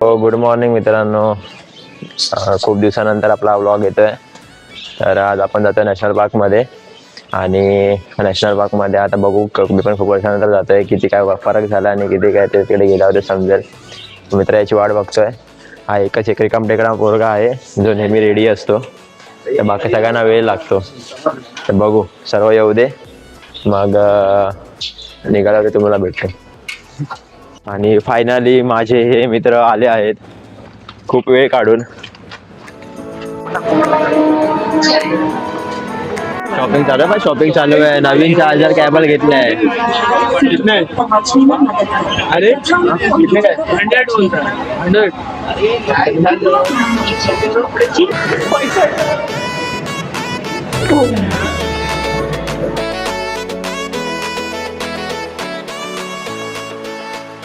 हो, good morning मित्रांनो. खूप दिवसानंतर आपला व्लॉग येतोय. तर आज आपण जातोय नॅशनल पार्कमध्ये आणि नॅशनल पार्कमध्ये आता बघू मी पण खूप वर्षानंतर जातोय. किती काय फरक झाला आणि किती काय ते तिकडे गेल्यावर समजेल. मित्र याची वाट बघतोय. हा एकच एक रिकाम टेकडा पोरगा आहे जो नेहमी रेडी असतो. तर बाकी सगळ्यांना वेळ लागतो. तर बघू सर्व येऊ दे मग निघाला ते तुम्हाला भेटतो. आणि फायनली माझे हे मित्र आले आहेत खूप वेळ काढून. शॉपिंग चालू आहे. शॉपिंग चालू आहे. नवीन चार्जर केबल घेतले आहे. अरे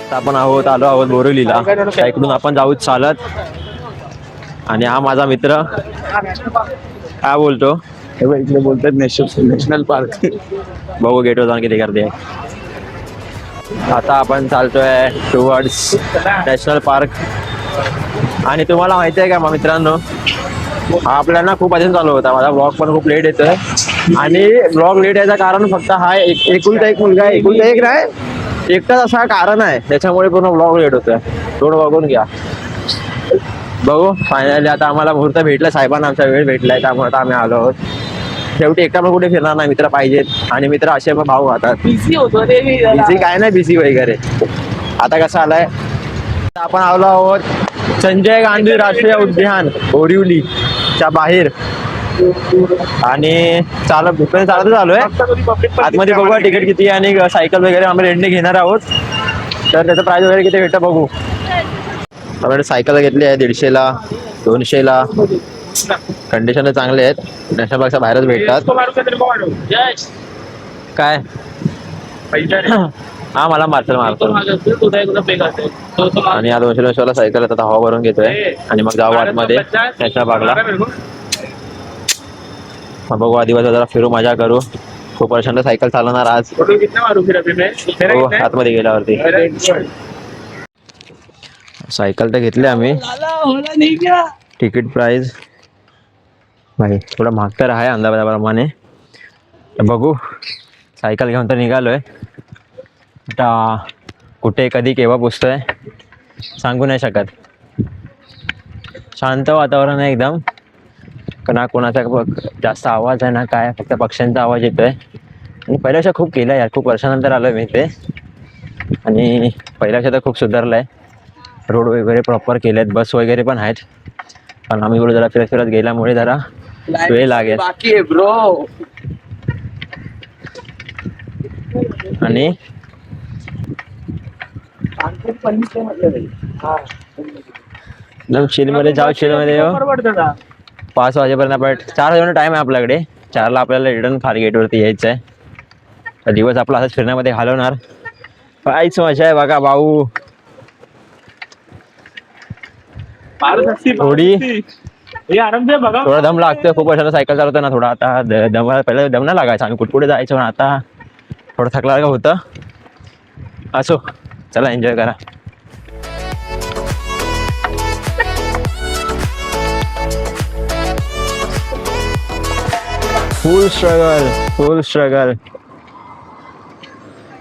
आपण आलो आहोत बोरिवलीला. इकडून आपण जाऊ चालत. आणि हा माझा मित्र काय बोलतो इकडे बोलतात नॅशनल पार्क. बघू गेटवर जाऊन किती गर्दी आहे. आता आपण चालतोय टुवर्ड्स नॅशनल पार्क. आणि तुम्हाला माहिती आहे का मग मित्रांनो, हा आपल्याला खूप आधीच चालू होता. माझा ब्लॉग पण खूप लेट येतोय. आणि ब्लॉग लेट यायचं कारण फक्त हा एकुलता एक मुलगा आहे. एकुलता एक नाही, एकटाच असा कारण आहे त्याच्यामुळे पूर्ण ब्लॉग लेट होतोय. थोडं बघून घ्या. बघू फायनली आता आम्हाला मुहूर्त भेटला. साहेबांना आमचा वेळ भेटलाय त्यामुळे आता आम्ही आलो आहोत. शेवटी एकटा पण कुठे फिरणार नाही. मित्र पाहिजेत. आणि मित्र असे पण भाऊ राहतात. बिझी काय नाही बिझी वगैरे. आता कसं आलाय, आपण आलो आहोत संजय गांधी राष्ट्रीय उद्यान बोरिवलीच्या बाहेर. आणि चालतच आलोय. आतमध्ये बघूया तिकीट किती आणि सायकल वगैरे आम्ही रेंटने घेणार आहोत. तर त्याचं प्राइस वगैरे किती भेटतं बघू. आपल्याकडे सायकल घेतली आहे 150ला 200ला. कंडिशन चांगले आहेत. नॅशनल पार्कच्या बाहेरच भेटतात. काय हा मला मारतो. आणि या 200 सायकल आता हवा भरून घेतोय आणि मग जाऊ आतमध्ये नॅशनल पार्कला. बघू आदिवासी जरा फिरू मजा करू. खूप वर्षांना सायकल चालवणार आज. आतमध्ये गेल्यावरती सायकल तर घेतली आम्ही. तिकीट प्राइस भाई थोडा महाग तर आहे अंदाजाप्रमाणे. बघू सायकल घेऊन तर निघालोय. आता कुठे कधी केव्हा पोचतोय सांगू नाही शकत. शांत वातावरण आहे एकदम. ना कोणाचा जास्त आवाज आहे ना काय, फक्त पक्ष्यांचा आवाज येतोय. आणि पहिल्यापेक्षा खूप केलं यार. खूप वर्षानंतर आलोय मी इथे. आणि पहिल्यापेक्षा तर खूप सुधारलंय. रोड वगैरे प्रॉपर केले आहेत. बस वगैरे पण आहेत. पण आम्ही एवढं जरा फिरत गेल्यामुळे जरा वेळ लागेल. आणि चिलमध्ये जाऊ. चिलमध्ये 5 वाजेपर्यंत आपण 4 वाजेपर्यंत टाइम आहे आपल्याकडे. 4ला आपल्याला रिटर्न खाली गेटवरती यायचं आहे. तर दिवस आपला असंच फिरण्यामध्ये घालवणार. काहीच मजा आहे बघा भाऊ. थोडा दम लागतोय. खूप वर्षाला सायकल चालवतो ना. थोडा आता पहिला दम नाही लागायचा. आम्ही कुठे जायचो पण आता थोडं थकला का होतं. असो चला एन्जॉय करा. फुल स्ट्रगल.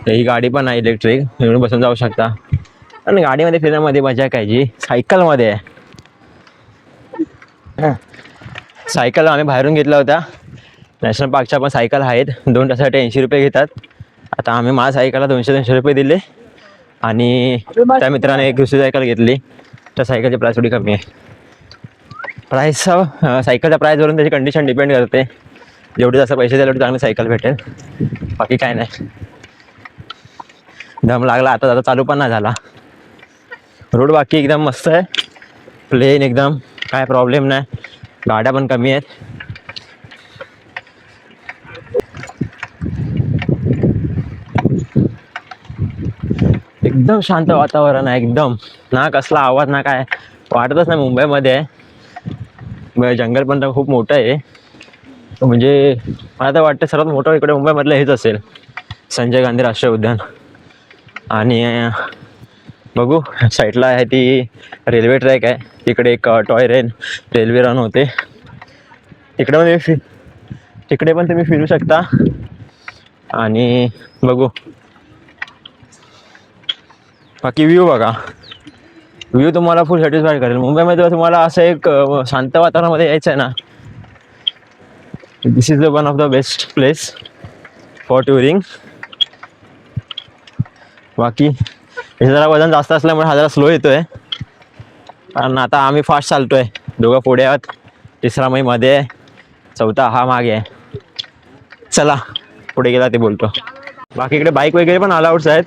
ही गाडी पण आहे इलेक्ट्रिक. म्हणून बसून जाऊ शकता. आणि गाडीमध्ये फिरण्यामध्ये मजा काय जी सायकलमध्ये आहे. सायकल आम्ही बाहेरून घेतल्या होत्या. नॅशनल पार्कच्या पण सायकल आहेत. 2 तासासाठी 80 रुपये घेतात. आता आम्ही माझ्या सायकलला 200 रुपये दिले. आणि त्या मित्राने एक दुसरी सायकल घेतली. त्या सायकलची प्राईस थोडी कमी आहे. प्राईस सायकलच्या प्राईसवरून त्याची कंडिशन डिपेंड करते. जेवढे जास्त पैसे द्याल तेवढी चांगली सायकल भेटेल. बाकी काय नाही. दम लागला आता चालू पण नाही झाला. रोड बाकी एकदम मस्त आहे. प्लेन एकदम काय प्रॉब्लेम नाही. गाड्या पण कमी आहेत. एकदम शांत वातावरण आहे. एकदम ना कसला आवाज ना काय वाटतच नाही. मुंबईमध्ये आहे. जंगल पण तर खूप मोठं आहे. म्हणजे मला तर वाटतं सर्वात मोठं इकडे मुंबईमधलं हेच असेल संजय गांधी राष्ट्रीय उद्यान. आणि बघू साईडला आहे ती रेल्वे ट्रॅक आहे, तिकडे एक टॉय रेल्वे रन होते, तिकडे पण तुम्ही फिरू शकता. आणि बघू बाकी व्ह्यू बघा, व्ह्यू तुम्हाला फुल सॅटिस्फाय करेल. मुंबईमध्ये तुम्हाला असं एक शांत वातावरणामध्ये यायचं आहे ना, this is one of the best place for touring. बाकी हे जरा वजन जास्त असल्यामुळे हा जरा स्लो येतोय, कारण आता आम्ही फास्ट चालतोय. दोघं पुढे आहात, तिसरा मी मध्ये आहे, चौथा हा मागे आहे. चला पुढे गेला ते बोलतो. बाकी इकडे बाईक वगैरे पण अलाउड्स आहेत.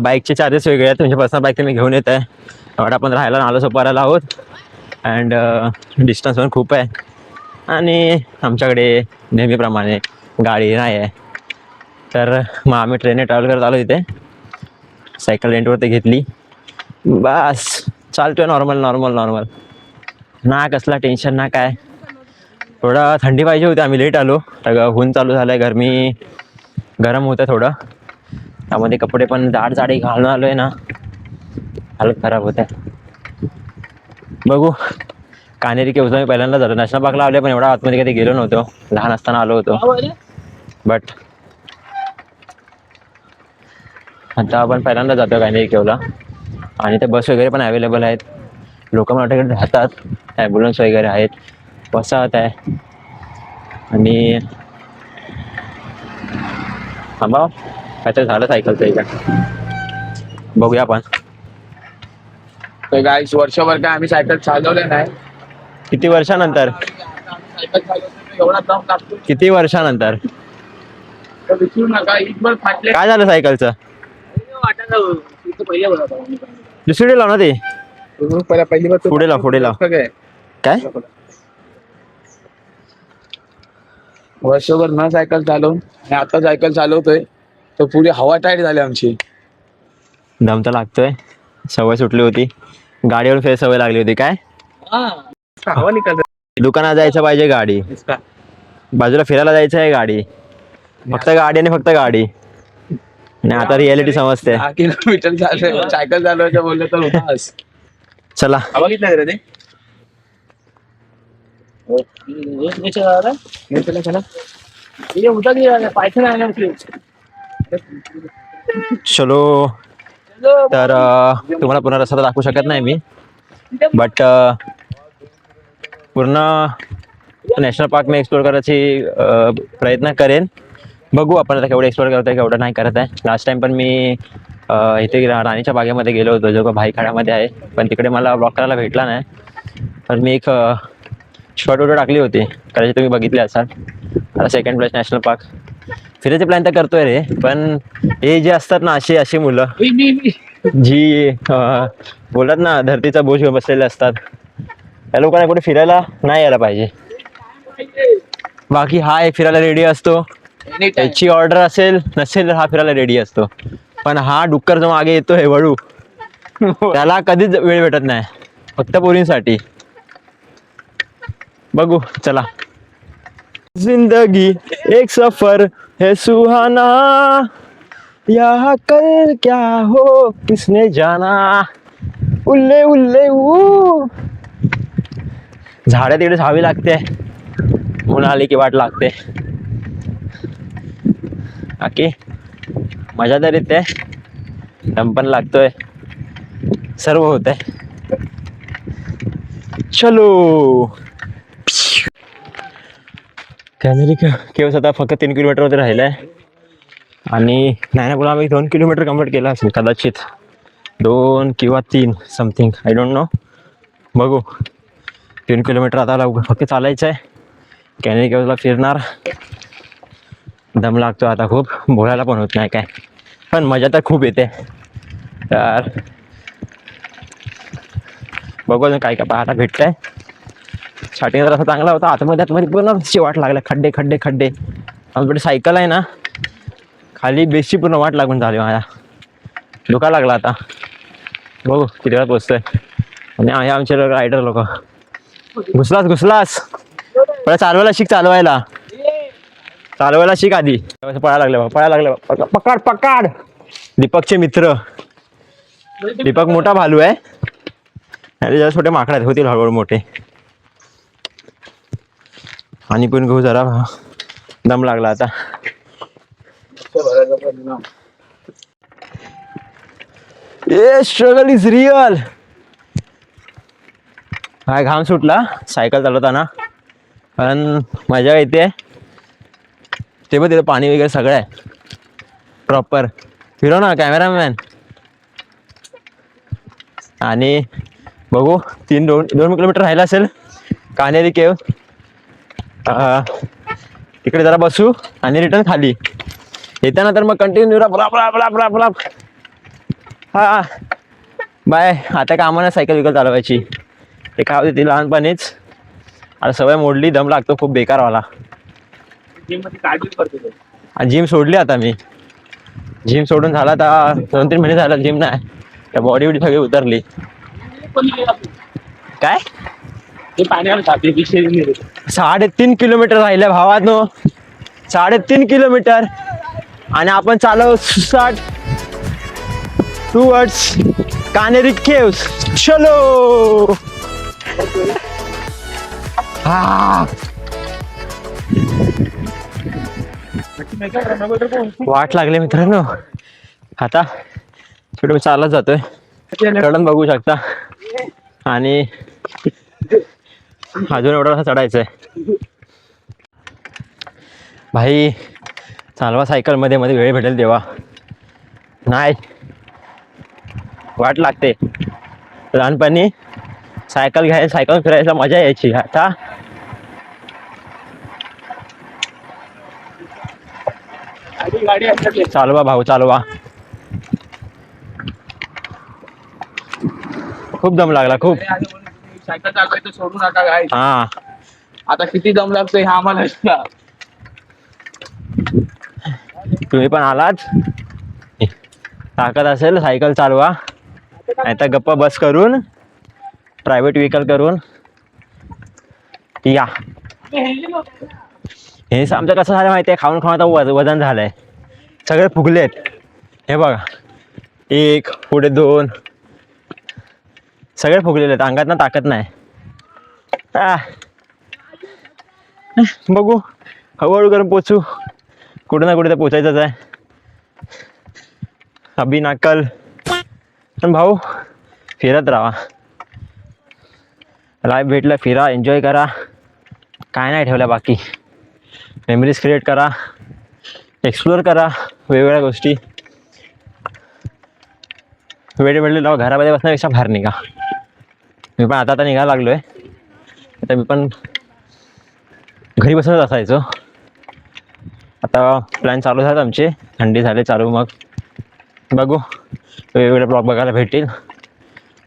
बाईकचे चार्जेस वेगळे आहेत. तुमची पर्सनल बाईक तुम्ही घेऊन येत आहे. एवढा आपण राहायला नालासोपाराला आहोत अँड डिस्टन्स पण खूप आहे. आणि आमच्याकडे नेहमीप्रमाणे गाडी नाही आहे, तर मग आम्ही ट्रेनने ट्रॅव्हल करत आलो. इथे सायकल रेंटवरती घेतली, बस चालतोय नॉर्मल नॉर्मल नॉर्मल, ना कसला टेन्शन ना काय. थोडा थंडी पाहिजे होती, आम्ही लेट आलो, तर ऊन चालू झालं आहे, गरम होतं थोडं, त्यामध्ये कपडे पण जाड घालून आलो आहे ना, हालत खराब होत आहे. बघू कानेरी केव्हचा मी पहिल्यांदा झालो. नॅशनल पार्कला आले पण एवढा आतमध्ये कधी गेलो नव्हतो, लहान असताना आलो होतो, बट आता आपण पहिल्यांदा जातो कानेरी केव्हला. आणि ते बस वगैरे पण अवेलेबल आहेत, लोक माझ्याकडे राहतात, ॲम्ब्युलन्स वगैरे आहेत, वसाहत आहे. आणि थांबा काहीतरी झालं सायकलचं इकडे, बघूया आपण. तर गाईस वर्षभर काय आम्ही सायकल चालवलं नाही. किती वर्षानंतर सायकल चालवतो एवढा दम लागतो, किती वर्षानंतर तर विसरू नका. इथभर फाटले काय झालं सायकलचं? दुसरीकडे लाव ना ते, पहिली बार पुढे लाव. काय वर्षभर न सायकल चालवून आणि आता सायकल चालवतोय तर पुढे हवा टाईट झाली आमची. दम तर लागतोय, सवय सुटली होती, गाडीवर फेर सवय लागली होती. काय हवा निकल दुकानात जायचं पाहिजे गाडी, बाजूला फिरायला जायचं आहे गाडी, फक्त गाडी आणि फक्त गाडी. आणि आता रियालिटी समजते. 10 किलोमीटर चालू सायकल चालवायचं बोललं तर उपास. चला हवा किती लागली रे? चलो. तर तुम्हाला पूर्ण रस्ता दाखवू शकत नाही मी, बट पूर्ण नॅशनल पार्क मी एक्सप्लोर करायची प्रयत्न करेन. बघू आपण आता केवढं एक्सप्लोर करत आहे केवढं नाही करत आहे. लास्ट टाइम पण मी इथे राणीच्या बागेमध्ये गेलो होतो, जो का भाईखळ्यामध्ये आहे, पण तिकडे मला ब्लॉक करायला भेटला नाही. तर मी एक शॉर्ट व्हिडिओ टाकली होती, कदाचित तुम्ही बघितले असाल. आता सेकंड प्लेस नॅशनल पार्क फिरायचे प्लॅन तर करतोय रे, पण हे जे असतात ना अशी मुलं जी बोलतात ना धरतीचा बोज घेऊन बसलेले असतात, त्या लोकांना कुठे फिरायला नाही यायला पाहिजे. बाकी हा एक फिरायला रेडी असतो, त्याची ऑर्डर असेल नसेल तर हा फिरायला रेडी असतो. पण हा डुक्कर जो मागे येतो हे वळू, त्याला कधीच वेळ भेटत नाही, फक्त पोरींसाठी. बघू चला. जिंदगी एक सफर है सुहाना, यहाँ कल क्या हो किसने जाना, उल्ले उल्ले ऊ. झाडे तिकडे झावी लागते, ऊन आली की वाट लागते. बाकी मजा तर येते, दम पण लागतोय, सर्व होत आहे. चलो. कॅनेरी केव्स आता फक्त 3 किलोमीटरवरती राहिलं आहे, आणि नाही बोला आम्ही 2 किलोमीटर कंप्लीट केला असेल कदाचित, 2 किंवा 3 समथिंग, आय डोंट नो. बघू 3 किलोमीटर आता फक्त चालायचं आहे. कॅनेरी केव्सला फिरणार, दम लागतो आता खूप, बोलायला पण होत नाही काय, पण मजा तर खूप येते. तर बघू अजून काय काय पाहायला भेटतंय. स्टार्टिंगला रस्ता चांगला होता, आतमध्ये पूर्ण वाट लागला, खड्डे खड्डे खड्डे. आमच्याकडे सायकल आहे ना, खाली बेसची पूर्ण वाट लागून झाली, माझ्या धोका लागला. आता बघू किती वेळा पोचतोय. आणि आहे आमचे रायडर लोक. घुसलास पण चालवायला शिक आधी. पळायला लागले पकड दीपकचे मित्र दीपक मोठा भालू आहे, अरे जरा छोटे माकड आहेत, होतील हळूहळू मोठे. आणि पण घेऊ जरा, दम लागला आता. ए स्ट्रगल इज रिअल. काय घाम सुटला सायकल चालवताना, कारण मजा येते. ते पण तिथं पाणी वगैरे सगळं आहे प्रॉपर. फिरव ना कॅमेरामॅन. आणि बघू 2 किलोमीटर राहिला असेल कान्हेरी केव. तिकडे जरा बसू आणि रिटर्न खाली येताना तर मग कंटिन्यू हा बाय. आता कामाला सायकल विकत चालवायची, ते काय होते ती लहानपणीच, आता सवय मोडली, दम लागतो खूप बेकार वाला. जिम सोडली आता मी. जिम सोडून झाला आता 2-3 महिने झाला जिम नाही, त्या बॉडी बिडी सगळी उतरली. काय 3.5 किलोमीटर राहिले भावानो, 3.5 किलोमीटर. आणि आपण चालव स्टार्ट टुवर्ड्स कान्हेरी केव्स. चलो. हा वाट लागले मित्रांनो. आता पुढे मी चालत जातोय, कडन बघू शकता. आणि अजून एवढा चढायचंय भाई. चालवा सायकल मध्ये मध्ये वेळ भेटेल तेव्हा, नाही वाट लागते. लहानपणी सायकल घ्यायला, सायकल फिरायला मजा यायची. आता चालवा भाऊ चालवा. खूप दम लागला खूप. सायकल चालवायचं सोडू नका काय. हा आता किती दम लागतोय हा आम्हाला. तुम्ही पण आलात, ताकद असेल सायकल चालवा, नाही तर गप्पा बस करून प्रायव्हेट व्हेकल करून या. हे आमचं कसं झालं माहिती आहे, खाऊन खाऊन आता वजन झालंय, सगळे फुगलेत. हे बघा 1 पुढे 2 सगळे फुगलेले आहेत, अंगात ना ताकद नाही. बघू हळूहळू करून पोचू, कुठे ना कुठे तर पोचायचंच आहे. अभि नाकल. पण भाऊ फिरत राहा, लाईफ भेटलं फिरा, एन्जॉय करा, काय नाही ठेवलं बाकी. मेमरीज क्रिएट करा, एक्सप्लोअर करा वेगवेगळ्या गोष्टी. वेळ भेटले तेव्हा घरामध्ये बसण्यापेक्षा बाहेर निघा. मी पण आता निघायला लागलोय. आता मी पण घरी बसूनच असायचो, आता प्लॅन चालू झाले आमचे, थंडी झाले चालू. मग बघू वेगवेगळे ब्लॉग बघायला भेटतील.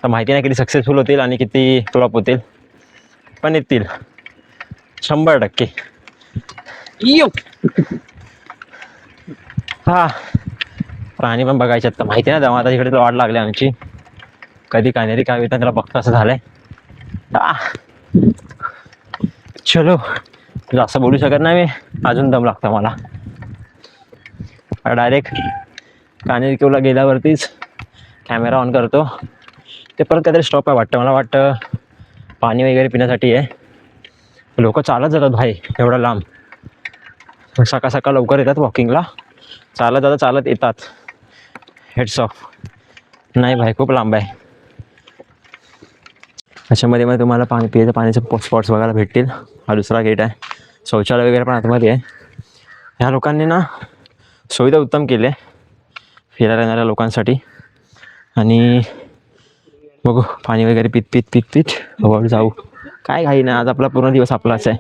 तर माहिती नाही किती सक्सेसफुल होतील आणि किती फ्लॉप होतील, पण येतील 100%. हा प्राणी पण बघायचे आता, माहिती नाही तेव्हा. आता इकडे तर वाट लागली आमची, कधी कान्हेरी काय येतात त्याला बघतो असं झालंय. चलो जास्त बोलू शकत नाही मी, अजून दम लागतो मला. Direct Kanheri Kewla गेल्यावरतीच camera on करतो. ते परत काहीतरी स्टॉप आहे वाटतं, मला वाटतं पाणी वगैरे पिण्यासाठी आहे. लोक चालत जातात भाई एवढा लांब, सकाळ सकाळ लवकर येतात वॉकिंगला, चालत जातात चालत येतात. Heads of. नाही भाई खूप लांब आहे. अशामध्ये मग तुम्हाला पिण्याचं पाण्याचे स्पॉट्स बघायला भेटतील. हा दुसरा गेट आहे. शौचालय वगैरे पण आतमध्ये आहे. ह्या लोकांनी ना सुविधा उत्तम केली आहे फिरायला येणाऱ्या लोकांसाठी. आणि बघू पाणी वगैरे पीत हळूहळू जाऊ. काय घाई नाही, आज आपला पूर्ण दिवस आपलाच आहे.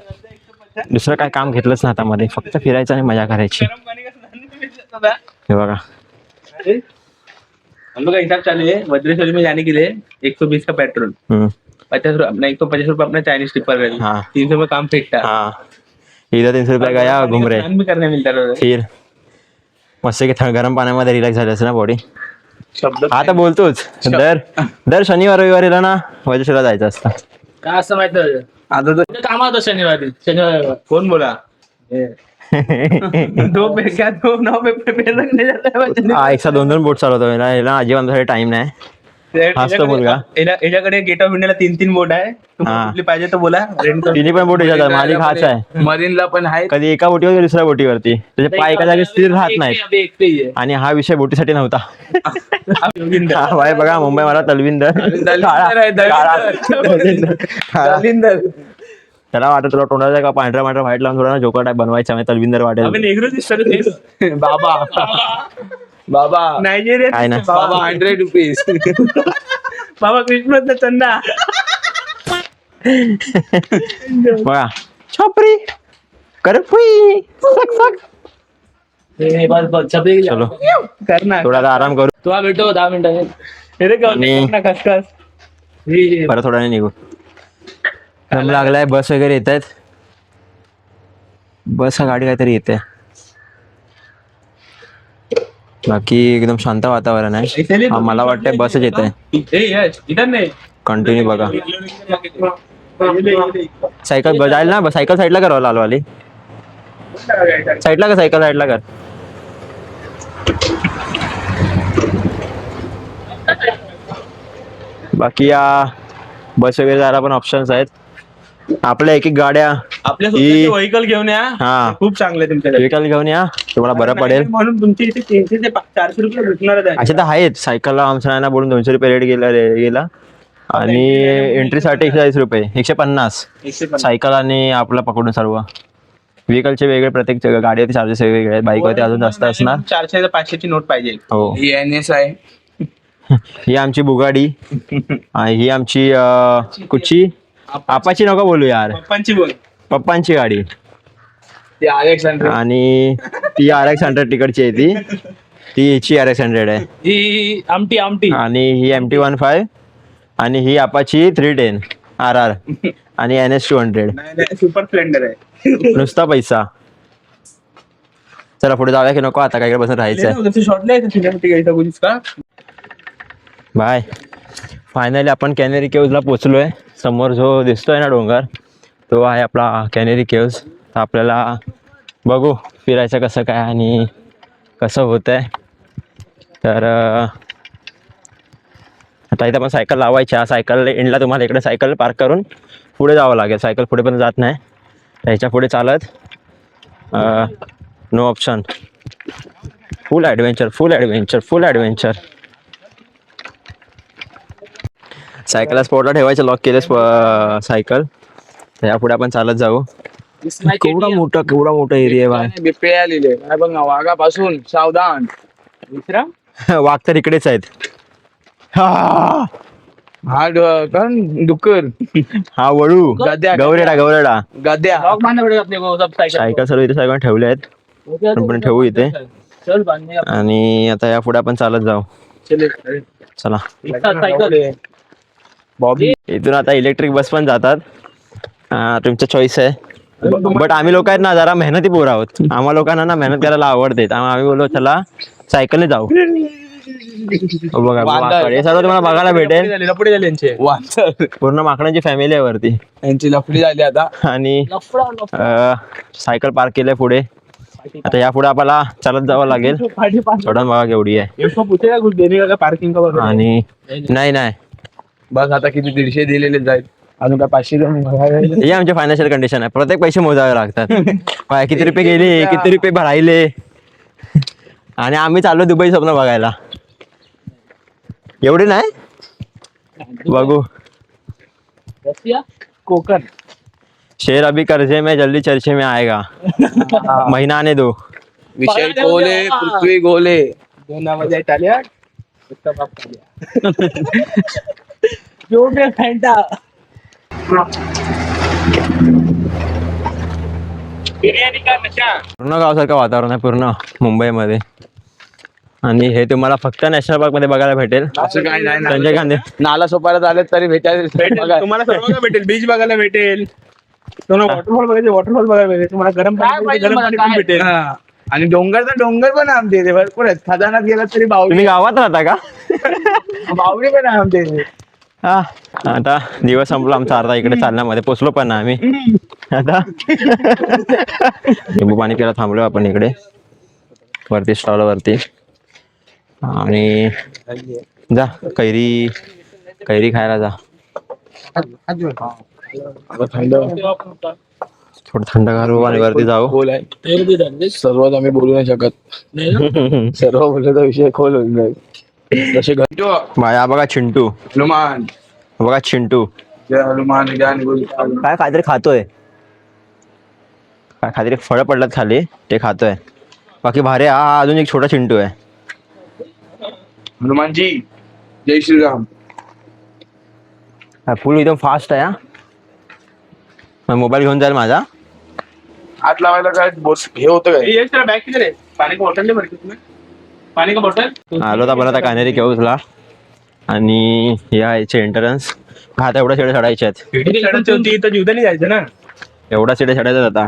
दुसरं काय काम घेतलंच ना हातामध्ये, फक्त फिरायचं आणि मजा करायची. हे बघा हम लोग का हिसाब चालू है भद्रेश्वरी में जाने के लिए 120 का पेट्रोल, 150 रुपये अपना चाइनीज टिप्पर का, हाँ 300 में काम फेंकता. हाँ इधर 300 रुपये गया घूम रहे स्नान भी करने मिलता है. फिर मस्त की गरम पाण्यामध्ये रिलॅक्स झालं असं ना बॉडी. शब्द आता बोलतोच दर शनिवार रविवारीला ना वजेश्वरला जायचं असतं. काय असं माहित आता तर काम होतं शनिवारी कोण बोला दो पे नाव पे रखने जाता है. एक साथ 2 बोट चालवतो ना, याला अजिबात टाइम नाही. हसतो मुलगा. याच्याकडे गेट ऑफ इंडियाला 3 बोट आहे. तुम्हाला हा. कुठली पाहिजे तर बोला. रेंट तिन्ही पण बोटी जातात, मालिक हाच आहे. मरीनला पण आहे. कधी एका बोटीवर कधी दुसऱ्या बोटीवरती, त्याचे पाय एका जागी स्थिर राहत नाहीत. आणि हा विषय बोटीसाठी नव्हता. हा बाय बघा, मुंबई मला तलविंदर त्याला वाटत तुला तोंडाचा का पांढऱ्या व्हाईट लावून थोडा जोकर टाईप बनवायचा, म्हणजे तलविंदर वाटेल. बाबा नायजेरिया काय नाही. बाबा 100 रुपीज. बाबा क्रिसमसला चंदा. बघा छपरी कर फुई सक सक. चलो कर ना. थोडा आता आराम करू, तुला भेटो 10 मिनिटं. आणि खसखस. परत थोड्याने निघू. दम लागलाय, बस वगैरे येत आहेत. बस का गाडी काहीतरी येते. बाकी एकदम शांत वातावरण आहे. हा, मला वाटतंय बसच येत आहे. इथं नाही. कंटिन्यू बघा. सायकल जाईल ना, सायकल साईडला कर लालवाली. साईडला कर, सायकल साईडला कर. बाकी या बस वगैरे जायला पण ऑप्शन्स आहेत. आपल्या एक गाड्या आपल्या ही- व्हेकल घेऊन या. हा. खूप चांगले तुमच्याकडे. व्हेकल घेऊन या, तुम्हाला बरं पडेल. म्हणून तुमची इथे 300 ते 400 रुपये भेटणारच आहे. असे तर आहेत. सायकलला आमच्या बोलून 200 रुपये रेट गेला आणि एंट्रीसाठी 140 रुपये, 150 सायकल आणि आपला पकडून सर्व. व्हेकलचे वेगळे, प्रत्येक गाडीवरती चार्जेस वेगवेगळे आहेत. बाईकवरती अजून जास्त असणार. 400 ते 500 ची नोट पाहिजे. हो. NS आहे. ही आमची बुगाडी, ही आमची कुठची आपाची नको बोलू यार, पप्पांची बोल. पप्पांची गाडी. ते RX100. आणि ती RX 100 तिकडची आहे. ती हिची RX 100 आहे. ही आमटी. आणि ही MT-15 आणि ही अपाची 310 RR आणि NS 200. नाही सुपर स्प्लेंडर आहे. नुसता पैसा. चला पुढे जाऊया की नको, आता काय बसून राहायचंय. शॉर्टला आहे सिनेमॅटिक आहे बोलीस का. बाय. फायनली आपण कॅनेरी केव्हजला पोहोचलोय. समोर जो दिसतोय ना डोंगर, तो आहे आपला कॅनेरी केव्ज. तर आपल्याला बघू फिरायचं कसं काय आणि कसं होत आहे. तर आता इथं आपण सायकल लावायच्या. सायकल एंडला तुम्हाला इकडे सायकल पार्क करून पुढे जावं लागेल. सायकल पुढे पण जात नाही, ह्याच्या पुढे चालत. No option. Full adventure, full adventure, full adventure. सायकलला स्पॉटला ठेवायचं, लॉक केलं सायकल. त्या पुढे आपण चालत जाऊ. केवढा मोठा एरिया आहे. बिबट्या लिहिले काय बघ ना, वाघापासून सावधान. दुसरा वाघ तर इकडेच आहेत. हा डुक्कर. हा वळू. गद्या. गवरेडा. गद्या. सायकल सर्व इथे सगळं ठेवले आहेत. आपण ठेवू इथे. आणि आता या पुढे आपण चालत जाऊ. चला. बॉबी. इथून आता इलेक्ट्रिक बस पण जातात. तुमचं चॉईस आहे. बट आम्ही लोक आहेत ना जरा मेहनती पोर आहोत. आम्हा लोकांना ना मेहनत करायला आवडते. आम्ही बोललो चला सायकलने जाऊ. बघा हे सर्व तुम्हाला बघायला भेटेल. लपडे झाले यांचे. वांचर. पूर्ण माकडांची फॅमिली आहे वरती. यांची लफडी झाली आता. आणि सायकल पार्क केलंय पुढे. आता या पुढे आपल्याला चालत जावं लागेल. सोडून बघा केवढी आहे. पार्किंग का. आणि नाही बस आता किती 150 दिलेले जाईल. अजून काय 500 हे आमचे फायनान्शियल कंडिशन आहे. प्रत्येक पैसे मोजावे लागतात. किती रुपये गेले, किती रुपये भरायले. आणि आम्ही चाललो दुबई स्वप्न बघायला. एवढे नाही बघू. कोकण. शेर अभी कर्जे में जल्दी चर्चे में आएगा. महीना आने दो. विषय गोले, पृथ्वी गोले. 2 नावाच्या इटालिया. जोडे फॅन्टा. बिर्याणी का नशा. पूर्ण गावासारखं वातावरण आहे पूर्ण मुंबईमध्ये. आणि हे तुम्हाला फक्त नॅशनल पार्क मध्ये बघायला भेटेल. असं काय नाही. संजय गांधी नाला सोपायला झाले तरी भेटायला. तुम्हाला सर्व काय भेटेल. बीच बघायला भेटेल. तुम्हाला वॉटरफॉल बघायचे, वॉटरफॉल बघायला भेटेल. तुम्हाला गरम पाणी पण भेटेल. आणि डोंगर पण आमचे इथे भरपूर आहेत. खजानात गेला तरी बावडी. तुम्ही गावात राहता का? बावडी पण आहे आमच्या इथे. हा आता दिवस संपला आमचा अर्धा. इकडे चालण्यामध्ये पोचलो पण ना आम्ही. आता लिंबू पाणी प्यायला थांबलो आपण इकडे वरती स्टॉल वरती. आणि जा कैरी कैरी खायला जा. थोडं थंड करू आणि वरती जाऊ. खोल आहे सर्वात आम्ही बोलू नाही शकत. सर्व बोलले तर विषय खोल होऊन जाईल. जसे घंटो बाय हा बघा चिंटू, हनुमान बघा चिंटू जय हनुमान ज्ञान गुरु काय काहीतरी खातोय. काय काहीतरी फळं पडतात खाली ते खातोय. बाकी भारी आहे. हा अजून एक छोटा चिंटू आहे. हनुमान जी जय श्रीराम. फुल एकदम फास्ट आहे. हा मोबाईल घेऊन जाईल माझा. हात लावायला काय हे होतं काय. ये तेरा बैग किधर है? पानी का बॉटल ले भर के तुम्हें. पानी का बॉटल आलो तर आता कानेरी केव्सला आणि या याचे एंट्रन्स. हा आता एवढ्या शिड्या चढायच्या आहेत. सीढ़ी चढ़ायची होती तर जीवदानी जायचं ना. एवढ्या शिड्या चढायच्या आता.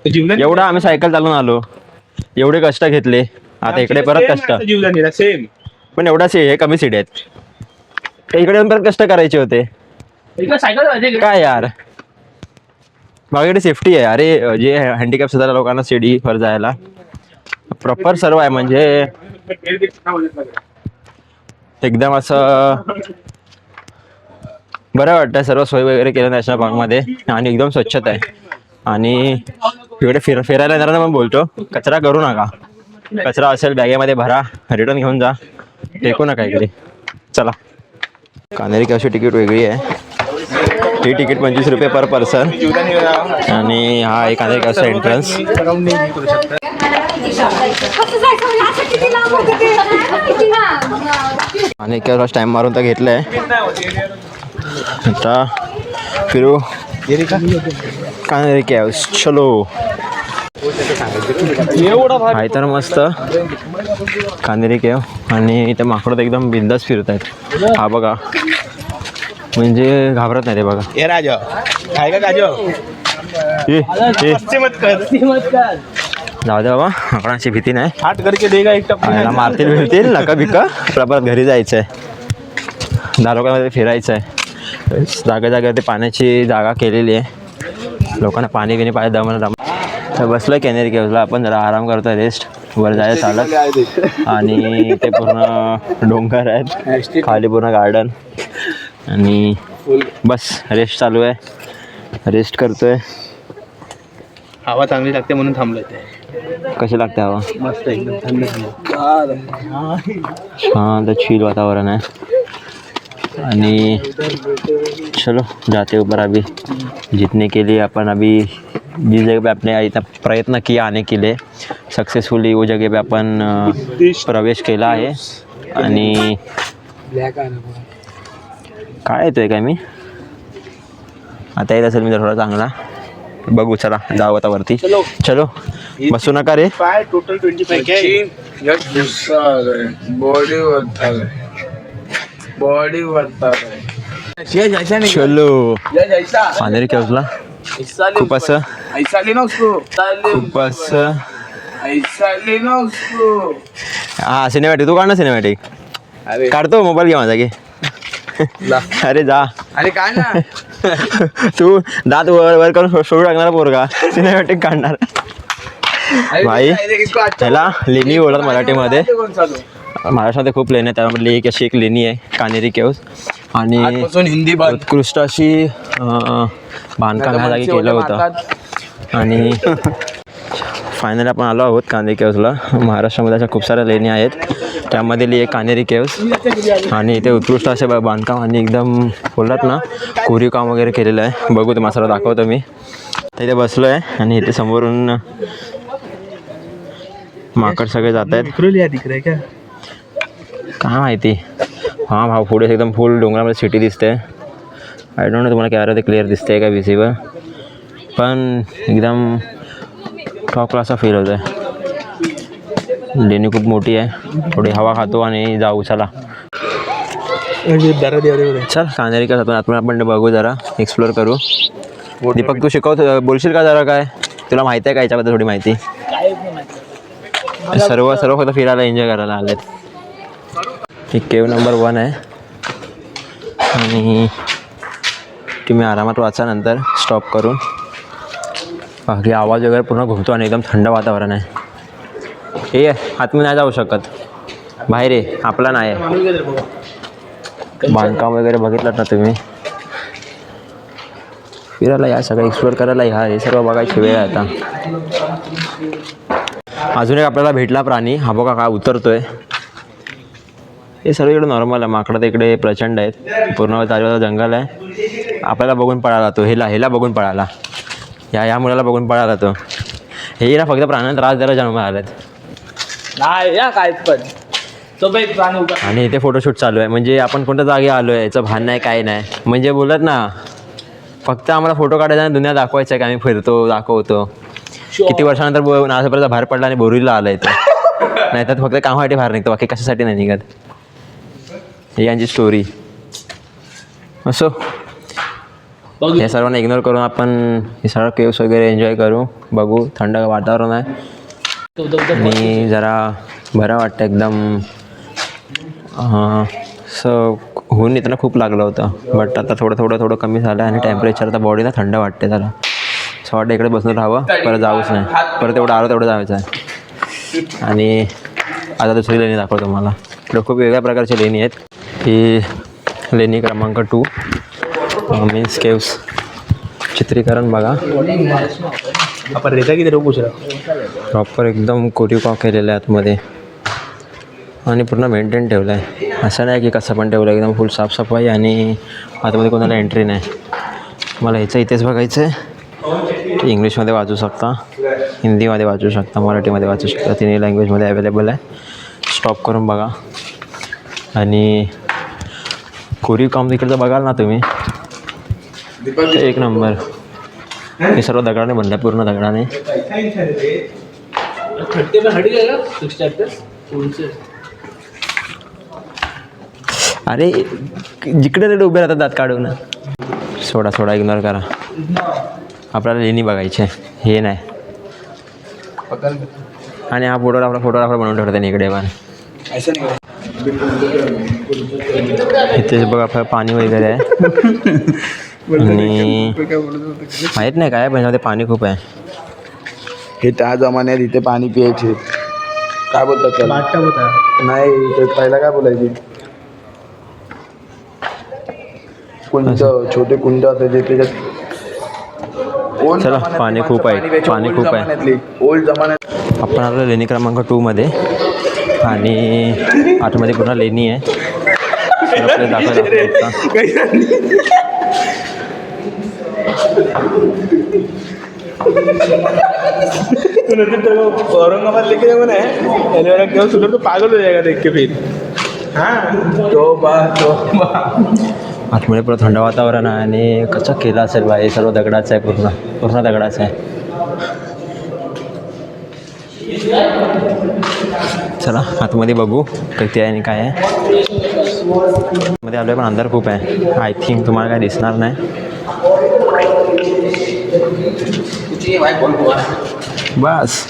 तर जीवदानी एवढा आम्ही सायकल चालून आलो. एवढे कष्ट घेतले. आता इकडे परत कष्ट. जीवदानीला सेम. पण एवढा हे कमी सीट आहेत. तर इकडे येऊन परत कष्ट करायचे होते. इकडे सायकल जायचे काय यार. माझ्याकडे सेफ्टी आहे. अरे जे हँडिकॅप असणाऱ्या लोकांना सीडीवर जायला प्रॉपर सर्व आहे. म्हणजे एकदम असं बरं वाटतं. सर्व सोय वगैरे केलं नॅशनल पार्कमध्ये आणि एकदम स्वच्छता आहे. आणि इकडे फिरायला येणाऱ्यांना पण बोलतो कचरा करू नका. कचरा असेल बॅगेमध्ये भरा, रिटर्न घेऊन जा, फेकू नका इकडे. चला. कानेरी केव्सची तिकीट वेगळी आहे. ही तिकीट 25 रुपये पर पर्सन आणि हा एक कानेरी केव्सचा एंट्रन्स. आणि केव्स टाइम मारून तर घेतलंय. आता फिरू कानेरी केव्स. चलो. आहे तर मस्त कानेरी केव्ह आणि इथे माकडं एकदम बिंदास फिरत आहेत. हा बघा म्हणजे घाबरत नाही. ते बघा हे राजा काय का गाजो जाऊ दे बाबा. माकडांची भीती नाही. हात करके देगा एक याला मारतील भिरतील नका बिका. परत घरी जायचं आहे. दारोगामध्ये फिरायचं आहे. जागा जागेवरती पाण्याची जागा केलेली आहे. लोकांना पाणी बिणी पाहिजे दम. तर बसलोय कॅनेरी केव्हला. आपण जरा आराम करतोय, रेस्ट. वर जायला चालत आणि ते पूर्ण डोंगर आहेत, खाली पूर्ण गार्डन आणि बस रेस्ट चालू आहे. रेस्ट करतोय. हवा चांगली लागते म्हणून थांबलोय ते. कशी लागते हवा? मस्त एकदम थंड शांत चिल वातावरण आहे. आणि चलो जाते ऊपर. अभी जितने के लिए अपन अभी जिस जगह पे आपने इतना प्रयत्न किया आने के लिए सक्सेसफुली वो जगह पे आपण प्रवेश केला आहे. आणि काय येतोय काय मी आता येत असेल मी जर थोडा चांगला बघू. चला जाऊ आता वरती. चलो बसू नका रे. टोटल 25 बॉडी वरता चलो कानेरी केव्हला. खूप असं ऐसा लेना उसको, खूप असं ऐसा लेना उसको. हा सिनेमॅटिक. तू काढ ना सिनेमॅटिक. अरे काढतो मोबाईल घे माझा घे. अरे जा. अरे काय ना तू दात वर वर करून सोडू टाकणार पोरगा. सिनेमॅटिक काढणार भाई. त्याला लेणी बोलतात मराठीमध्ये. महाराष्ट्रामध्ये खूप लेणी आहेत. त्यामधली एक अशी एक लेणी आहे कानेरी केव्स. आणि हिंदी उत्कृष्ट अशी बांधकाम ह्या जागी केलं होतं. आणि फायनली आपण आलो आहोत कानेरी केव्सला. महाराष्ट्रामध्ये अशा खूप साऱ्या लेणी आहेत. त्यामधली एक कानेरी केव्स. आणि इथे उत्कृष्ट असे बांधकाम आणि एकदम बोललात ना कोरीव काम वगैरे केलेलं आहे. बघू ते मसाला दाखवतो मी. तर इथे बसलो आहे आणि इथे समोरून माकड सगळे जात आहेत. काय माहिती. हां भाऊ पुढे एकदम फुल डोंगरामध्ये सिटी दिसते. आय डोंट नो तुम्हाला कॅमेरा ते क्लिअर दिसते का विसिबल. पण एकदम टॉप क्लासचा फील होतो आहे. लेणी खूप मोठी आहे. थोडी हवा खातो आणि जाऊ. चला चल कानेरी केव्स आपण बघू, जरा एक्सप्लोर करू. दीपक तू बोलशील का जरा काय तुला माहिती आहे का याच्याबद्दल थोडी माहिती? सर्व फक्त फिरायला एन्जॉय करायला आलेत. ही केव्ह नंबर 1 आहे आणि तुम्ही आरामात वाचा नंतर स्टॉप करून. बाकी आवाज वगैरे पूर्ण घुमतो आणि एकदम थंड वातावरण आहे. हे आतमध्ये नाही जाऊ शकत. बाहेर आहे, आपला नाही आहे. बांधकाम वगैरे बघितलं ना तुम्ही. फिरायला या, सगळं एक्सप्लोअर करायला या, हे सर्व बघायची वेळ आहे आता. अजून एक आपल्याला भेटला प्राणी, हा बघा का उतरतोय. हे सर्व इकडे नॉर्मल आहे. माकडं तर इकडे प्रचंड आहेत. पूर्ण चारीबाजूला जंगल आहे. आपल्याला बघून पळाला तो, हेला बघून पळाला, या मुलाला बघून पळाला तो. हे ना फक्त प्राण्यांना त्रास द्यायला जन्म आलेत. नाही या काय पण तो बाई प्राणी उभा. आणि इथे फोटोशूट चालू आहे. म्हणजे आपण कोणत्या जागी आलो आहे याचं भान नाही, काय नाही. म्हणजे बोलत ना, फक्त आम्हाला फोटो काढायचा आणि दुनिया दाखवायचं आहे की आम्ही फिरतो, दाखवतो. किती वर्षानंतर नासापर्यंत बाहेर पडला आणि बोरीला आला इथं. नाही तर फक्त कामासाठी बाहेर निघतो, बाकी कशासाठी नाही निघत. ही यांची स्टोरी. असो, हे सर्वांना इग्नोर करून आपण हे सगळं केव्स वगैरे एन्जॉय करू, बघू. थंड वातावरण आहे आणि जरा बरं वाटतं एकदम. असं ऊन इथं खूप लागलं होतं, बट आता थोडं कमी झालं आणि टेम्परेचर आता बॉडीला थंड वाटते जरा. असं वाटतं इकडे बसून राहावं, परत जाऊच नाही. परत एवढं आलं तेवढं जायचं आहे. आणि आता दुसरी लेणी दाखवतो तुम्हाला. इकडे खूप वेगळ्या प्रकारच्या लेणी आहेत. ही लेणी क्रमांक 2 मीन्स केव्स. चित्रीकरण बघा, आपण रेता किती रोग प्रॉपर एकदम कोरीव काम केलेलं आहे आतमध्ये आणि पूर्ण मेंटेन ठेवलं आहे. असं नाही की कसं पण ठेवलं, एकदम फुल साफसफाई आणि आतमध्ये कोणाला एंट्री नाही. मला ह्याचं इथेच बघायचं आहे. इंग्लिशमध्ये वाचू शकता, हिंदीमध्ये वाचू शकता, मराठीमध्ये वाचू शकता. तिन्ही लँग्वेजमध्ये अवेलेबल आहे. स्टॉप करून बघा. आणि कोरीव काम तिकडचं बघाल ना तुम्ही, एक नंबर. हे सर्व दगडाने बनलं, पूर्ण दगडाने. अरे जिकडे तिकडे उभे राहतात दात काढून. सोडा इग्नोर करा. आपल्याला लेणी बघायची आहे, हे नाही. आणि हा फोटोग्राफर बनवून ठेवला त्याने इकडे पण. इथेच बघा आपलं पाणी वगैरे आहे. आणि माहीत नाही काय, पण पाणी खूप आहे. हे त्या जमान्यात इथे पाणी पियायचे. काय बोलतात त्याला? नाही, ते पहिला काय बोलायचे, कुंड, छोटे कुंड असायचे त्याच्यात. चला, पाणी खूप आहे. ओल्ड जमान्यात. आपण आलो लेणी क्रमांक 2 मध्ये आणि आतमध्ये पूर्ण लेणी आहे. आपल्याला औरंगाबाद लेके जाओ ना, सुधर तो पागल हो जाएगा देख के फिर. आतमध्ये पूर्ण थंड वातावरण आहे आणि कसं केलं असेल बा. हे सर्व दगडाचं आहे, पूर्ण दगडाचं आहे. चला आतमध्ये बघू किती आहे आणि काय आहे. मध्ये आलोय पण अंधार खूप आहे. आय थिंक तुम्हाला काय दिसणार नाही. बस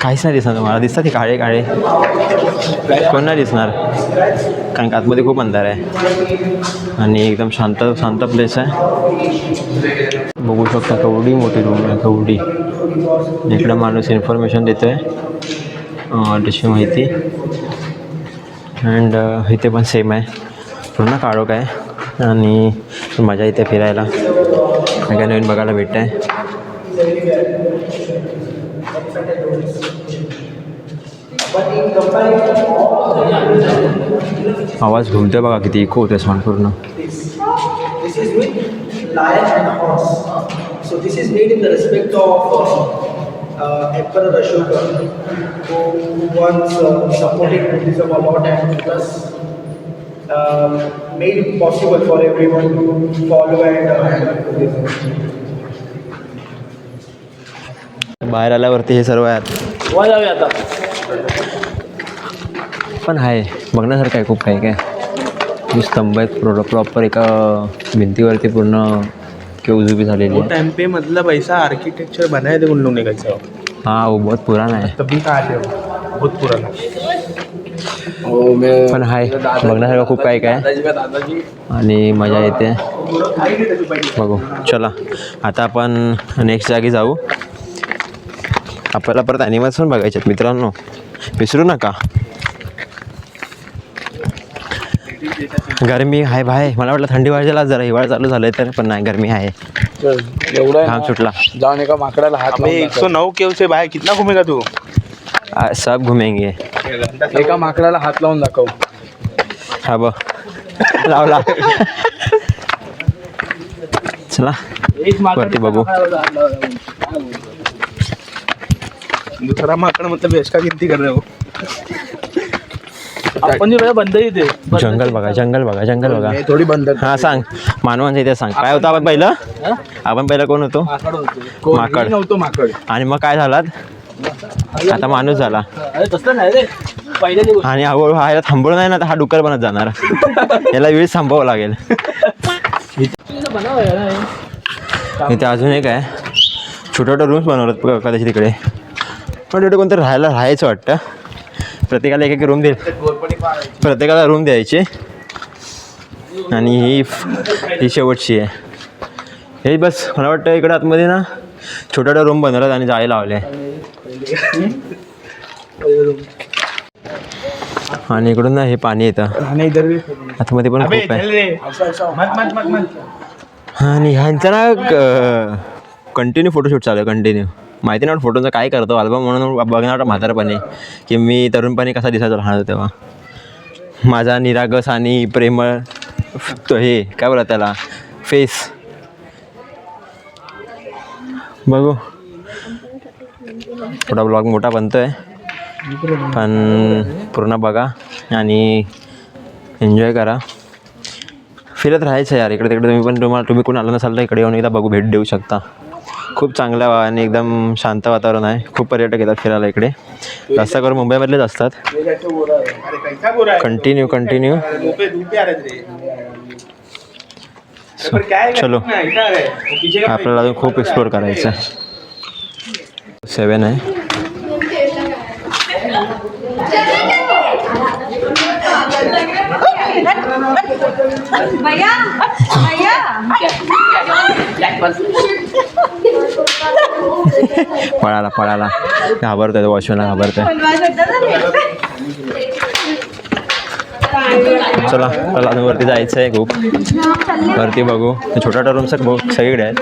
काहीच नाही दिसणार तुम्हाला. दिसतात ते काळे कोण नाही दिसणार, कारण आतमध्ये खूप अंधार आहे आणि एकदम शांत प्लेस आहे. बघू शकता केवढी मोठी रूम आहे, केवढी. इकडं माणूस इन्फॉर्मेशन देतो आहे, त्याची माहिती. अँड इथे पण सेम आहे, पूर्ण काळोख आहे आणि मजा इथे फिरायला. काय नवीन बघायला भेटतं आहे. आवाज घुमतोय बघा, किती इको होते साऊंड पूर्ण. So this is made in the respect of Emperor Ashoka, who once supported Buddhism a lot and thus made it possible for everyone to follow and Buddhism. बाहेर आल्यावरती हे सर्व आहेत. जाऊया आता. पण आहे बघण्यासारखं आहे खूप काही. काय जी स्तंभ आहेत प्रॉपर एका भिंतीवरती पूर्ण केव्ज उभी झालेली आहे. टाइम पे मतलब ऐसा आर्किटेक्चर बनाया थे उन लोगों ने कैसा. हाँ वो बहुत पुराना है, तभी का आते बहुत पुराना. पण आहे बघण्यासारखं खूप काही काय आणि मजा येते. बघू. चला आता आपण नेक्स्ट जागी जाऊ. आपल्याला परत ॲनिमल्स पण बघायचे आहेत मित्रांनो, विसरू नका. गरमी आहे भाई, मला वाटलं थंडी वाजायला जरा हिवाळा चालू झालंय तर, पण नाही गरमी आहे. एवढा घाम सुटला. जाऊन एका माकडाला हात अबे लावून 109 केव से भाई कितना घूमेगा तू? सब घुमेंगे. दाखव. एका माकडाला हात लावून दाखव. हा बघ लावला. चला वरती बघू. दूसरा माकड़ मतलब इसका गिनती कर रहे हो. आपण जे बंद इथे जंगल बघा, जंगल बघा, जंगल बघा. हे थोडी बंद. हा सांग, मानवांचं इथे सांग काय होतं. आपण पहिलं कोण होतो? माकड. नव्हतो माकड. आणि मग काय झालात? आता माणूस झाला. तसं नाही रे, पहिले आणि हळूहळू हा याला थांबवलं नाही ना तर हा डुक्कर बनत जाणार. याला वेळ थांबवावं लागेल. इथे अजून एक आहे, छोटे छोटे रूम्स बनवतात कदाचित तिकडे, पण तिथे कोणतरी राहायचं वाटतं. प्रत्येकाला एक एक रूम प्रत्येकाला रूम द्यायचे. आणि ही शेवटची आहे. हे बस मला वाटतं इकडे आतमध्ये ना छोट्या छोट्या रूम बनवतात आणि जाळी लावले. आणि इकडून ना हे पाणी येतं आतमध्ये पण खूप आहे. आणि ह्यांचा ना कंटिन्यू फोटोशूट चालू आहे, कंटिन्यू. माहिती नाही फोटोचं काय करतो अल्बम म्हणून बघणार म्हातारपणे की मी तरुणपणी कसा दिसायचो लहान होतो तेव्हा. माझा निरागस आणि प्रेमळ तो हे काय बोला त्याला फेस बघू. थोडा ब्लॉग मोठा बनतोय पण पूर्ण बघा आणि एन्जॉय करा. फिरत राहायचं यार इकडे तिकडे. तुम्ही कोण आलं नसाल तर इकडे येऊन एकदा बघू, भेट देऊ शकता. खूप चांगलं आणि एकदम शांत वातावरण आहे. खूप पर्यटक येतात फिरायला इकडे. जास्त करून मुंबईमधलेच असतात. कंटिन्यू चलो, आपल्याला अजून खूप एक्सप्लोर करायचं आहे. 7 आहे. पळाला घाबरतोय, वॉचमॅनला घाबरतोय. चला अजून वरती जायचं आहे. खूप वरती बघू. छोट्या छोट्या रूम्स सगळीकडे आहेत.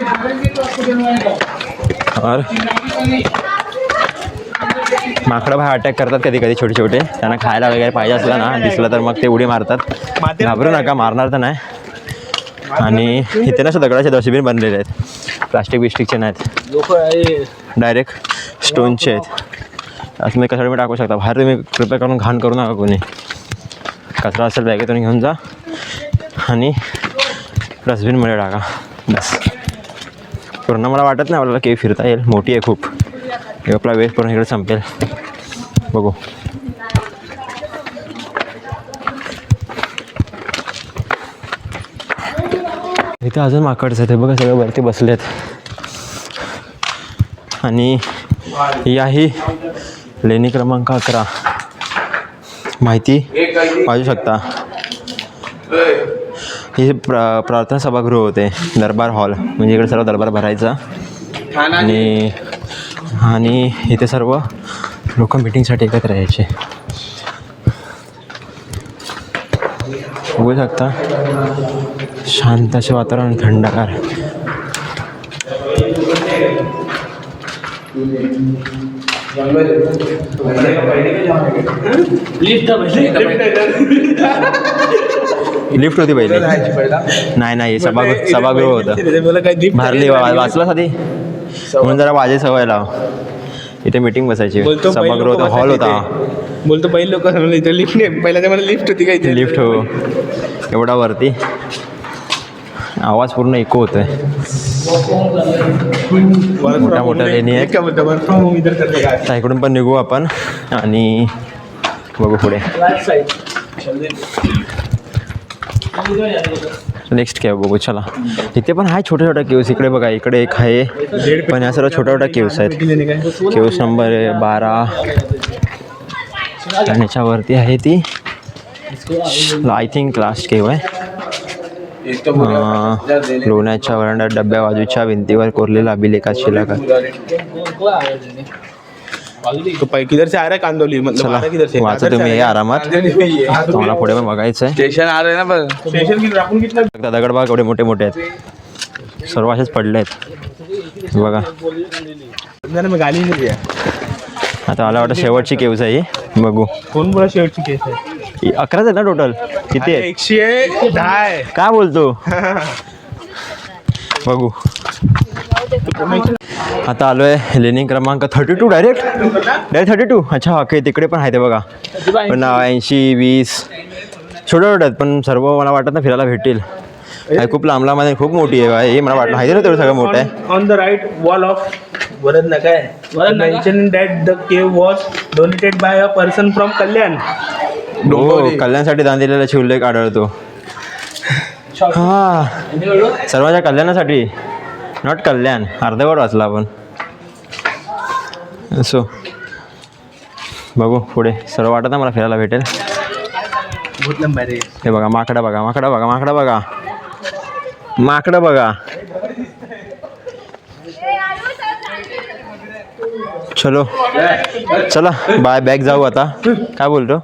और माकडं बाहेर अटॅक करतात कधी कधी छोटे छोटे. त्यांना खायला वगैरे पाहिजे असलं ना दिसलं तर मग ते उडी मारतात. घाबरू नका, मारणार तर नाही. आणि इथे ना दगडाचे डस्टबिन बनलेले आहेत, प्लास्टिक बिस्टिकचे नाहीत, डायरेक्ट स्टोनचे आहेत. असं तुम्ही कचरा टाकू शकता. बाहेर तुम्ही कृपया करून घाण करू नका कोणी. कचरा असेल बॅगेतून घेऊन जा आणि डस्टबिनमध्ये टाका बस. पूर्ण मला वाटत नाही आपल्याला केव्ह फिरता येईल, मोठी आहे खूप. आपला वेळ पूर्ण इकडे संपेल. बघू. इथे अजून माकडच आहे, ते बघा सगळे वरती बसलेत. आणि याही लेणी क्रमांक 11 माहिती पाहू शकता. हे प्रार्थना सभागृह होते, दरबार हॉल. म्हणजे इकडे सर्व दरबार भरायचा. आणि इथे सर्व लोक मीटिंगसाठी एकत्र यायचे. बघू शकता शांत असे वातावरण, थंडगार. लिफ्ट होती पहिली. नाही सभागृह होतं. भरली वाचला साधी म्हणून जरा माझी सवय लाव. इथे मीटिंग बसायची. सभागृह होता, हॉल होता. बोलतो पहिले लोक इथे लिफ्ट नाही, पहिल्या मला लिफ्ट होती काय. लिफ्ट हो, एवढा वरती आवाज पूर्ण इको होतोय. मोठ्या लेणी आहेत. इकडून पण निघू आपण आणि बघू पुढे. नेक्स्ट केव्ह बघू. चला इथे पण आहे छोट्या छोट्या केव्स. इकडे बघा, इकडे एक आहे, पण या सर्व छोट्या छोट्या केव्स आहेत. केव्स नंबर 12 आणि याच्यावरती आहे ती आय थिंक लास्ट केव्ह आहे. लोण्याच्या वरांड्यात डब्या बाजूच्या भिंतीवर कोरलेला अभिलेखात शिलाकार. तो किधर से आ रहा है कांदोली मतलब आ रहा है किधर से वाचा तुम्ही हे आरामात तुम्हाला पुढे पण बघायचं आहे स्टेशन आ रहा है ना बस स्टेशन की आपण कितना दगड बघा एवढे मोठे मोठे आहेत सर्व असेच पडले आहेत बघा मैं गाली नहीं दिया आता मला वाटतं शेवटची केव्ज आहे ही बघू कोण बोला शेवटची केस आहे 11 आहेत ना टोटल किती आहे 110 आहे काय बोलतो बघू आता आलोय लेनिंग क्रमांक 32 डायरेक्ट 32 अच्छा ओके तिकडे पण आहे ते बघा पण 80 20 छोट्या छोट्या आहेत पण सर्व मला वाटत ना फिरायला भेटेल खूप लांब लांब आहे खूप मोठी आहे हे मला वाटलं माहिती ना तेवढं सगळं मोठं आहे on the right wall of वरद नका आहे mention that the cave was donated by a person from Kalyan. हो कल्याणसाठी दान दिलेला शिवलेख आढळतो हा सर्वांच्या कल्याणासाठी नॉट कल्याण अर्धवट वाचला आपण असो बघू पुढे सर्व वाटत ना मला फिरायला भेटेल बहुत लंबा रे. हे बघा माकडं बघा माकडं बघा माकडं बघा माकडं बघा चलो चला बाय बॅग जाऊ आता काय बोलतो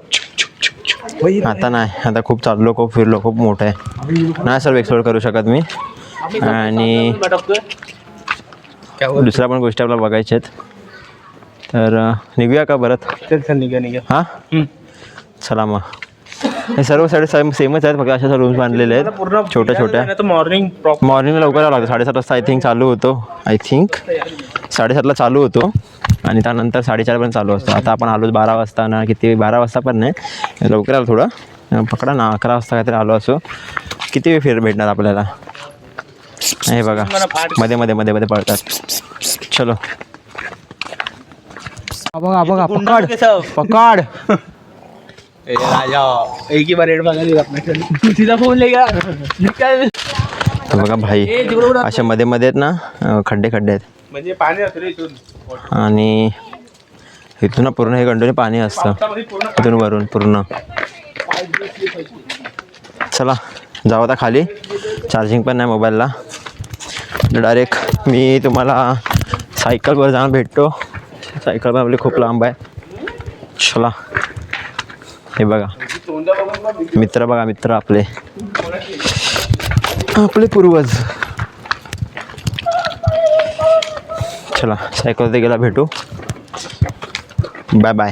आता नाही आता खूप चाललो खूप फिरलो खूप मोठं आहे नाही सर्व एक्सप्लोर करू शकत मी आणि दुसऱ्या पण गोष्टी आपल्याला बघायच्या आहेत तर निघूया का परत चल निघा हां चला मग हे सर्व साईड सेमच आहेत फक्त अशा रूम्स बांधलेले आहेत छोट्या छोट्या मॉर्निंग मॉर्निंगला लवकर यावं लागतं 7:30 वाजता आय थिंक चालू होतो 7:30ला चालू होतो आणि त्यानंतर 4:30पर्यंत चालू असतो आता आपण आलो 12 वाजता ना किती 12 वाजता पण नाही लवकर आलो थोडं पकडा ना 11 वाजता काहीतरी आलो असो किती वेळ फिर भेटणार आपल्याला हे बघा मध्ये मध्ये मध्ये मध्ये पळतात चलो बघा बघा पकड पकड राजा एक ही बार रेड बघा अपना सीधा फोन लेगा निकल. बघा भाई अशा मध्ये मध्ये आहेत ना खड्डे खड्डे आहेत म्हणजे पाणी असतं इथून आणि इथून पूर्ण हे कंटिन्यू पाणी असतं इथून वरून पूर्ण चला जाऊ आता खाली चार्जिंग पण नाही मोबाईलला डायरेक्ट मी तुम्हाला सायकलवर जाऊन भेटतो सायकल पण आपली खूप लांब आहे चला हे बघा मित्र बघा मित्र आपले आपले पूर्वज चला सायकलवरती गेला भेटू बाय बाय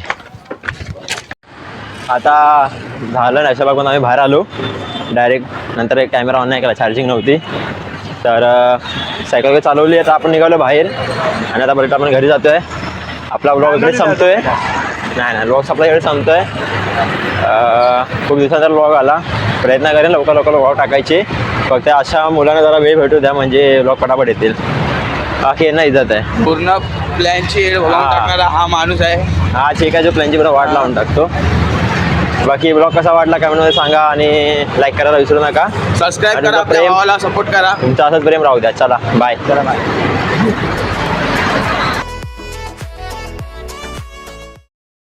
आता झालं नाही बघून आम्ही बाहेर आलो डायरेक्ट नंतर एक कॅमेरा ऑन नाही केला चार्जिंग नव्हती तर सायकल वगैरे चालवली आता आपण निघालो बाहेर आणि आता परत आपण घरी जातो आहे आपला ब्लॉग इकडे संपतो आहे नाही ब्लॉग आपला इकडे संपतो आहे खूप दिवसांचा ब्लॉग आला प्रयत्न करेन लवकर लवकर ब्लॉग टाकायचे फक्त अशा मुलांना जरा वेळ भेटू द्या म्हणजे ब्लॉग पटापट येतील बाकी यांना इज्जत आहे पूर्ण प्लॅनची टाकणारा हा माणूस आहे हा ठीक आहे जो प्लॅनची पूर्ण वाट लावून टाकतो बाकी ब्लॉग कसा वाटला कमेंटमध्ये सांगा आणि लाईक करायला विसरू नका सबस्क्राईब आणि करा तुमचं प्रेम आपल्या भावाला सपोर्ट करा तुमचं असंच प्रेम राहू द्या चला बाय